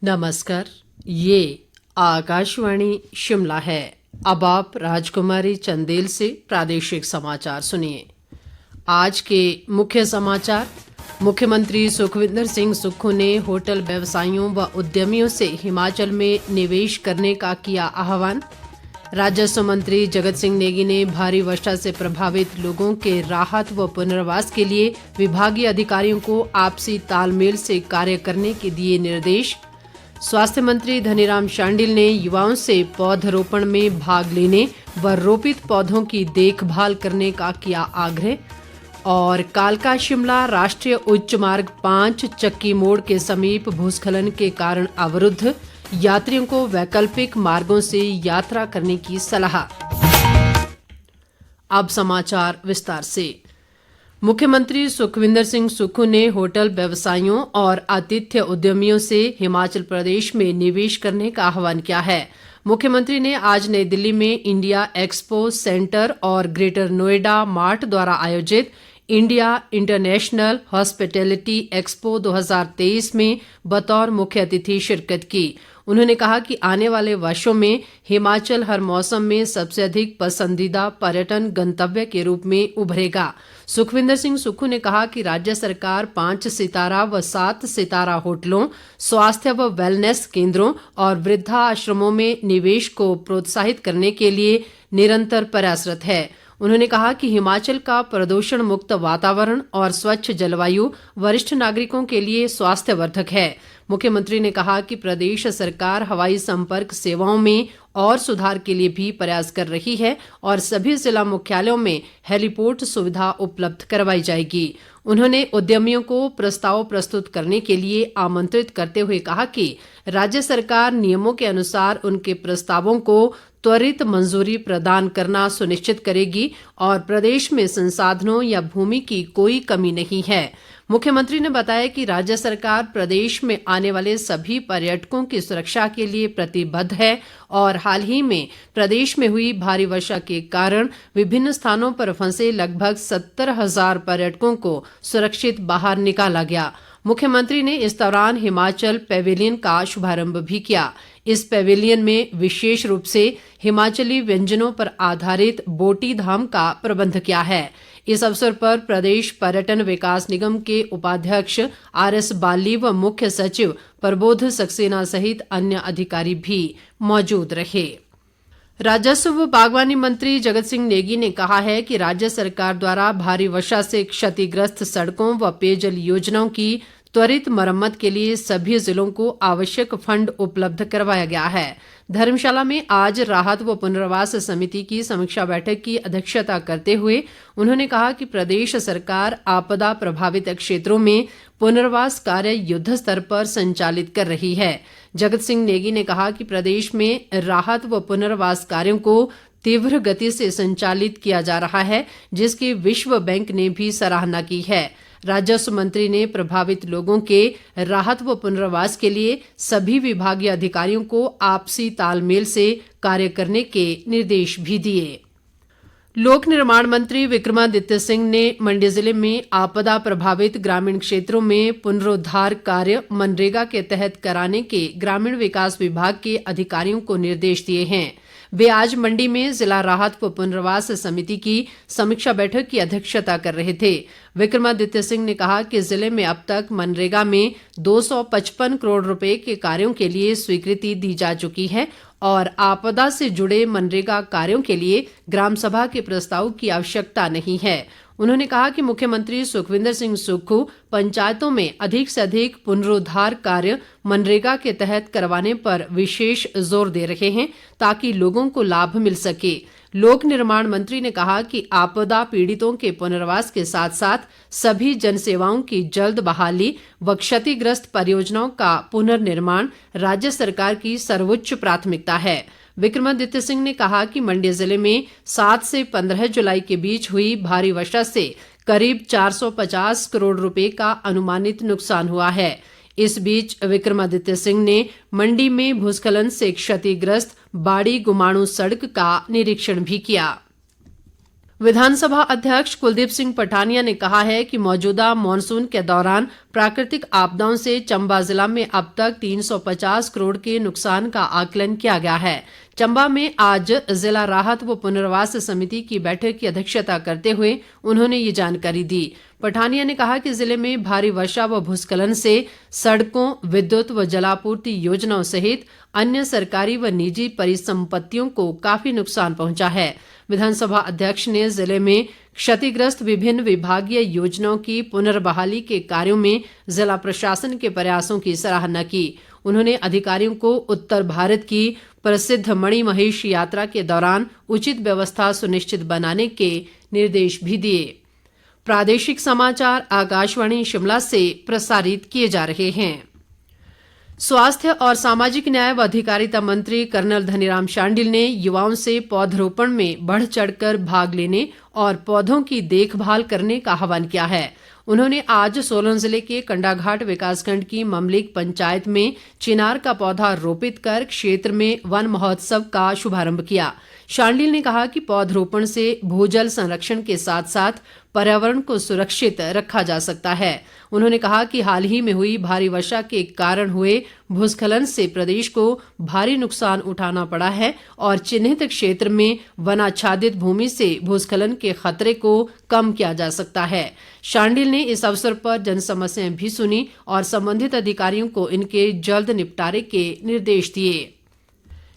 नमस्कार, ये आकाशवाणी शिमला है। अब आप राजकुमारी चंदेल से प्रादेशिक समाचार सुनिए। आज के मुख्य समाचार। मुख्यमंत्री सुखविंदर सिंह सुक्खू ने होटल व्यवसायियों व उद्यमियों से हिमाचल में निवेश करने का किया आह्वान। राजस्व मंत्री जगत सिंह नेगी ने भारी वर्षा से प्रभावित लोगों के राहत व पुनर्वास के लिए विभागीय अधिकारियों को आपसी तालमेल से कार्य करने के दिए निर्देश। स्वास्थ्य मंत्री धनीराम शांडिल ने युवाओं से पौधरोपण में भाग लेने व रोपित पौधों की देखभाल करने का किया आग्रह। और कालका शिमला राष्ट्रीय उच्च मार्ग 5 चक्की मोड़ के समीप भूस्खलन के कारण अवरुद्ध, यात्रियों को वैकल्पिक मार्गों से यात्रा करने की सलाह। अब समाचार विस्तार से। मुख्यमंत्री सुखविंदर सिंह सुक्खू ने होटल व्यवसायियों और आतिथ्य उद्यमियों से हिमाचल प्रदेश में निवेश करने का आह्वान किया है। मुख्यमंत्री ने आज नई दिल्ली में इंडिया एक्सपो सेंटर और ग्रेटर नोएडा मार्ट द्वारा आयोजित इंडिया इंटरनेशनल हॉस्पिटैलिटी एक्सपो 2023 में बतौर मुख्य अतिथि शिरकत की। उन्होंने कहा कि आने वाले वर्षों में हिमाचल हर मौसम में सबसे अधिक पसंदीदा पर्यटन गंतव्य के रूप में उभरेगा। सुखविंदर सिंह सुक्खू ने कहा कि राज्य सरकार 5 सितारा व 7 सितारा होटलों, स्वास्थ्य व वेलनेस केंद्रों और वृद्धाश्रमों में निवेश को प्रोत्साहित करने के लिए निरंतर प्रयासरत है। उन्होंने कहा कि हिमाचल का प्रदूषण मुक्त वातावरण और स्वच्छ जलवायु वरिष्ठ नागरिकों के लिए स्वास्थ्यवर्धक है। मुख्यमंत्री ने कहा कि प्रदेश सरकार हवाई संपर्क सेवाओं में और सुधार के लिए भी प्रयास कर रही है और सभी जिला मुख्यालयों में हेलीपोर्ट सुविधा उपलब्ध करवाई जाएगी। उन्होंने उद्यमियों को प्रस्ताव प्रस्तुत करने के लिए आमंत्रित करते हुए कहा कि राज्य सरकार नियमों के अनुसार उनके प्रस्तावों को त्वरित मंजूरी प्रदान करना सुनिश्चित करेगी और प्रदेश में संसाधनों या भूमि की कोई कमी नहीं है। मुख्यमंत्री ने बताया कि राज्य सरकार प्रदेश में आने वाले सभी पर्यटकों की सुरक्षा के लिए प्रतिबद्ध है और हाल ही में प्रदेश में हुई भारी वर्षा के कारण विभिन्न स्थानों पर फंसे लगभग 70,000 पर्यटकों को सुरक्षित बाहर निकाला गया। मुख्यमंत्री ने इस दौरान हिमाचल पैवेलियन का शुभारंभ भी किया। इस पैवेलियन में विशेष रूप से हिमाचली व्यंजनों पर आधारित बोटी धाम का प्रबंध किया है। इस अवसर पर प्रदेश पर्यटन विकास निगम के उपाध्यक्ष RS बाली व मुख्य सचिव प्रबोध सक्सेना सहित अन्य अधिकारी भी मौजूद रहे। राजस्व व बागवानी मंत्री जगत सिंह नेगी ने कहा है कि राज्य सरकार द्वारा भारी वर्षा से क्षतिग्रस्त सड़कों व पेयजल योजनाओं की त्वरित मरम्मत के लिए सभी जिलों को आवश्यक फंड उपलब्ध करवाया गया है। धर्मशाला में आज राहत व पुनर्वास समिति की समीक्षा बैठक की अध्यक्षता करते हुए उन्होंने कहा कि प्रदेश सरकार आपदा प्रभावित क्षेत्रों में पुनर्वास कार्य युद्ध स्तर पर संचालित कर रही है। जगत सिंह नेगी ने कहा कि प्रदेश में राहत व पुनर्वास कार्यों को तीव्र गति से संचालित किया जा रहा है, जिसकी विश्व बैंक ने भी सराहना की है। राजस्व मंत्री ने प्रभावित लोगों के राहत व पुनर्वास के लिए सभी विभागीय अधिकारियों को आपसी तालमेल से कार्य करने के निर्देश भी दिए। लोक निर्माण मंत्री विक्रमादित्य सिंह ने मंडी जिले में आपदा प्रभावित ग्रामीण क्षेत्रों में पुनरुद्धार कार्य मनरेगा के तहत कराने के ग्रामीण विकास विभाग के अधिकारियों को निर्देश दिए हैं। वे आज मंडी में जिला राहत व पुनर्वास समिति की समीक्षा बैठक की अध्यक्षता कर रहे थे। विक्रमादित्य सिंह ने कहा कि जिले में अब तक मनरेगा में 255 करोड़ रुपए के कार्यों के लिए स्वीकृति दी जा चुकी है और आपदा से जुड़े मनरेगा कार्यों के लिए ग्राम सभा के प्रस्ताव की आवश्यकता नहीं है। उन्होंने कहा कि मुख्यमंत्री सुखविंदर सिंह सुक्खू पंचायतों में अधिक से अधिक पुनरुद्धार कार्य मनरेगा के तहत करवाने पर विशेष जोर दे रहे हैं ताकि लोगों को लाभ मिल सके। लोक निर्माण मंत्री ने कहा कि आपदा पीड़ितों के पुनर्वास के साथ साथ सभी जनसेवाओं की जल्द बहाली व क्षतिग्रस्त परियोजनाओं का पुनर्निर्माण राज्य सरकार की सर्वोच्च प्राथमिकता है। विक्रमादित्य सिंह ने कहा कि मंडी जिले में 7 से 15 जुलाई के बीच हुई भारी वर्षा से करीब 450 करोड़ रुपए का अनुमानित नुकसान हुआ है। इस बीच विक्रमादित्य सिंह ने मंडी में भूस्खलन से क्षतिग्रस्त बाड़ी गुमाणु सड़क का निरीक्षण भी किया। विधानसभा अध्यक्ष कुलदीप सिंह पठानिया ने कहा है कि मौजूदा मानसून के दौरान प्राकृतिक आपदाओं से चंबा जिला में अब तक 350 करोड़ के नुकसान का आकलन किया गया है। चंबा में आज जिला राहत व पुनर्वास समिति की बैठक की अध्यक्षता करते हुए उन्होंने ये जानकारी दी। पठानिया ने कहा कि जिले में भारी वर्षा व भूस्खलन से सड़कों, विद्युत व जलापूर्ति योजनाओं सहित अन्य सरकारी व निजी परिसंपत्तियों को काफी नुकसान पहुंचा है। विधानसभा अध्यक्ष ने जिले में क्षतिग्रस्त विभिन्न विभागीय योजनाओं की पुनर्बहाली के कार्यों में जिला प्रशासन के प्रयासों की सराहना की। उन्होंने अधिकारियों को उत्तर भारत की प्रसिद्ध मणिमहेश यात्रा के दौरान उचित व्यवस्था सुनिश्चित बनाने के निर्देश भी दिए। प्रादेशिक समाचार आकाशवाणी शिमला से प्रसारित किए जा रहे हैं। स्वास्थ्य और सामाजिक न्याय व अधिकारिता मंत्री कर्नल धनीराम शांडिल ने युवाओं से पौधरोपण में बढ़ चढ़कर भाग लेने और पौधों की देखभाल करने का आह्वान किया है। उन्होंने आज सोलन जिले के कंडाघाट विकासखंड की ममलिक पंचायत में चिनार का पौधा रोपित कर क्षेत्र में वन महोत्सव का शुभारंभ किया। शांडिल ने कहा कि पौधरोपण से भूजल संरक्षण के साथ साथ पर्यावरण को सुरक्षित रखा जा सकता है। उन्होंने कहा कि हाल ही में हुई भारी वर्षा के कारण हुए भूस्खलन से प्रदेश को भारी नुकसान उठाना पड़ा है और चिन्हित क्षेत्र में वनाच्छादित भूमि से भूस्खलन के खतरे को कम किया जा सकता है। शांडिल ने इस अवसर पर जनसमस्याएं भी सुनी और संबंधित अधिकारियों को इनके जल्द निपटारे के निर्देश दिए।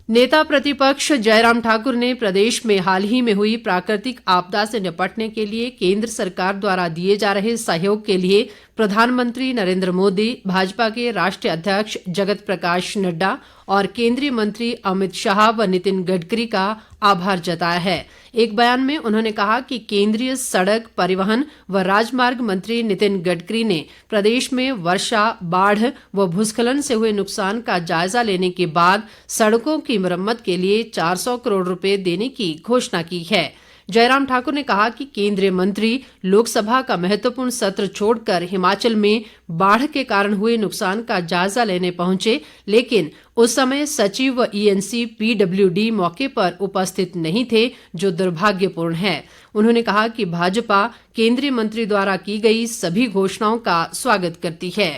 नेता प्रतिपक्ष जयराम ठाकुर ने प्रदेश में हाल ही में हुई प्राकृतिक आपदा से निपटने के लिए केंद्र सरकार द्वारा दिए जा रहे सहयोग के लिए प्रधानमंत्री नरेंद्र मोदी, भाजपा के राष्ट्रीय अध्यक्ष जगत प्रकाश नड्डा और केंद्रीय मंत्री अमित शाह व नितिन गडकरी का आभार जताया है। एक बयान में उन्होंने कहा कि केंद्रीय सड़क परिवहन व राजमार्ग मंत्री नितिन गडकरी ने प्रदेश में वर्षा, बाढ़ व भूस्खलन से हुए नुकसान का जायजा लेने के बाद सड़कों की मरम्मत के लिए 400 करोड़ रुपए देने की घोषणा की है। जयराम ठाकुर ने कहा कि केंद्रीय मंत्री लोकसभा का महत्वपूर्ण सत्र छोड़कर हिमाचल में बाढ़ के कारण हुए नुकसान का जायजा लेने पहुंचे, लेकिन उस समय सचिव व ईएनसी पीडब्ल्यूडी मौके पर उपस्थित नहीं थे, जो दुर्भाग्यपूर्ण है। उन्होंने कहा कि भाजपा केंद्रीय मंत्री द्वारा की गई सभी घोषणाओं का स्वागत करती है।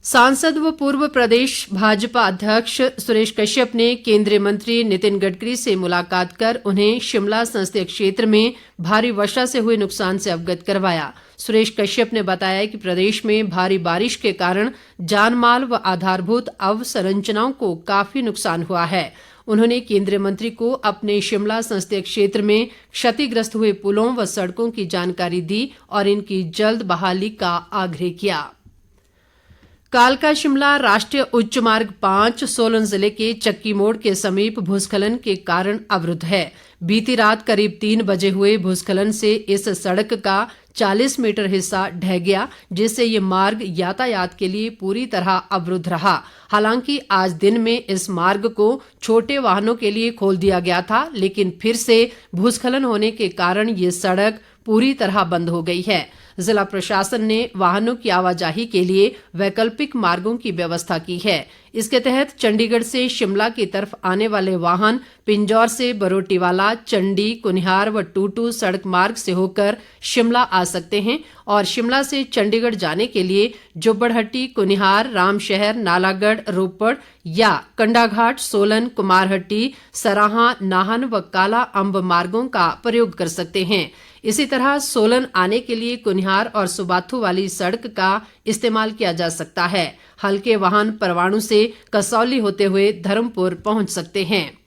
सांसद व पूर्व प्रदेश भाजपा अध्यक्ष सुरेश कश्यप ने केंद्रीय मंत्री नितिन गडकरी से मुलाकात कर उन्हें शिमला संसदीय क्षेत्र में भारी वर्षा से हुए नुकसान से अवगत करवाया। सुरेश कश्यप ने बताया कि प्रदेश में भारी बारिश के कारण जानमाल व आधारभूत अवसंरचनाओं को काफी नुकसान हुआ है। उन्होंने केंद्रीय मंत्री को अपने शिमला संसदीय क्षेत्र में क्षतिग्रस्त हुए पुलों व सड़कों की जानकारी दी और इनकी जल्द बहाली का आग्रह किया। कालका शिमला राष्ट्रीय उच्च मार्ग 5 सोलन जिले के चक्की मोड़ के समीप भूस्खलन के कारण अवरुद्ध है। बीती रात करीब 3 बजे हुए भूस्खलन से इस सड़क का 40 मीटर हिस्सा ढह गया, जिससे ये मार्ग यातायात के लिए पूरी तरह अवरुद्ध रहा। हालांकि आज दिन में इस मार्ग को छोटे वाहनों के लिए खोल दिया गया था, लेकिन फिर से भूस्खलन होने के कारण ये सड़क पूरी तरह बंद हो गई है। जिला प्रशासन ने वाहनों की आवाजाही के लिए वैकल्पिक मार्गों की व्यवस्था की है। इसके तहत चंडीगढ़ से शिमला की तरफ आने वाले वाहन पिंजौर से बरोटीवाला, चंडी, कुनिहार व टूटू सड़क मार्ग से होकर शिमला आ सकते हैं और शिमला से चंडीगढ़ जाने के लिए जुब्बड़हट्टी, कुनिहार, रामशहर, नालागढ़, रोपड़ या कंडाघाट, सोलन, कुमारहट्टी, सराहां, नाहन व काला अम्ब मार्गों का प्रयोग कर सकते हैं। इसी तरह सोलन आने के लिए कुनिहार और सुबाथू वाली सड़क का इस्तेमाल किया जा सकता है। हल्के वाहन परवाणु से कसौली होते हुए धर्मपुर पहुंच सकते हैं।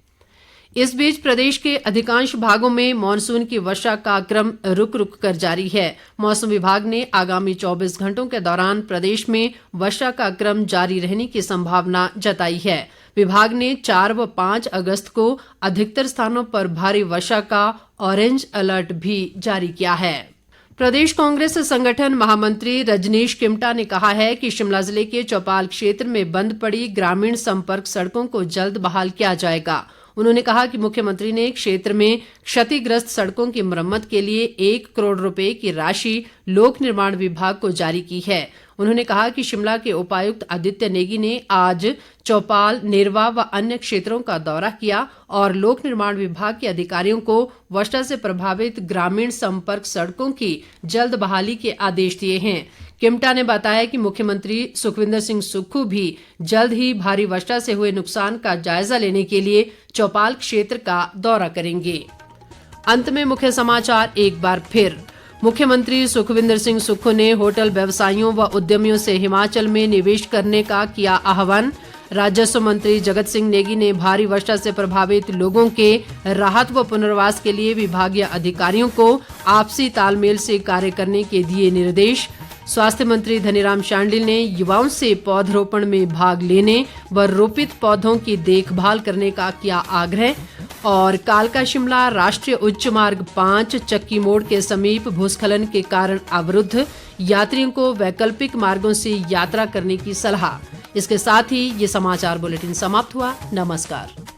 इस बीच प्रदेश के अधिकांश भागों में मानसून की वर्षा का क्रम रुक रुक कर जारी है। मौसम विभाग ने आगामी 24 घंटों के दौरान प्रदेश में वर्षा का क्रम जारी रहने की संभावना जताई है। विभाग ने 4 व 5 अगस्त को अधिकतर स्थानों पर भारी वर्षा का ऑरेंज अलर्ट भी जारी किया है। प्रदेश कांग्रेस संगठन महामंत्री रजनीश किमटा ने कहा है कि शिमला जिले के चौपाल क्षेत्र में बंद पड़ी ग्रामीण संपर्क सड़कों को जल्द बहाल किया जाएगा। उन्होंने कहा कि मुख्यमंत्री ने क्षेत्र में क्षतिग्रस्त सड़कों की मरम्मत के लिए 1 करोड़ रुपए की राशि लोक निर्माण विभाग को जारी की है। उन्होंने कहा कि शिमला के उपायुक्त आदित्य नेगी ने आज चौपाल, नेरवा व अन्य क्षेत्रों का दौरा किया और लोक निर्माण विभाग के अधिकारियों को वर्षा से प्रभावित ग्रामीण संपर्क सड़कों की जल्द बहाली के आदेश दिए हैं। किमटा ने बताया कि मुख्यमंत्री सुखविंदर सिंह सुक्खू भी जल्द ही भारी वर्षा से हुए नुकसान का जायजा लेने के लिए चौपाल क्षेत्र का दौरा करेंगे। अंत में मुख्य समाचार एक बार फिर। मुख्यमंत्री सुखविंदर सिंह सुक्खू ने होटल व्यवसायियों व उद्यमियों से हिमाचल में निवेश करने का किया आह्वान। राजस्व मंत्री जगत सिंह नेगी ने भारी वर्षा से प्रभावित लोगों के राहत व पुनर्वास के लिए विभागीय अधिकारियों को आपसी तालमेल से कार्य करने के दिए निर्देश। स्वास्थ्य मंत्री धनीराम शांडिल ने युवाओं से पौधरोपण में भाग लेने व रोपित पौधों की देखभाल करने का किया आग्रह। और कालका शिमला राष्ट्रीय उच्च मार्ग 5 चक्की मोड़ के समीप भूस्खलन के कारण अवरुद्ध, यात्रियों को वैकल्पिक मार्गों से यात्रा करने की सलाह। इसके साथ ही ये समाचार बुलेटिन समाप्त हुआ। नमस्कार।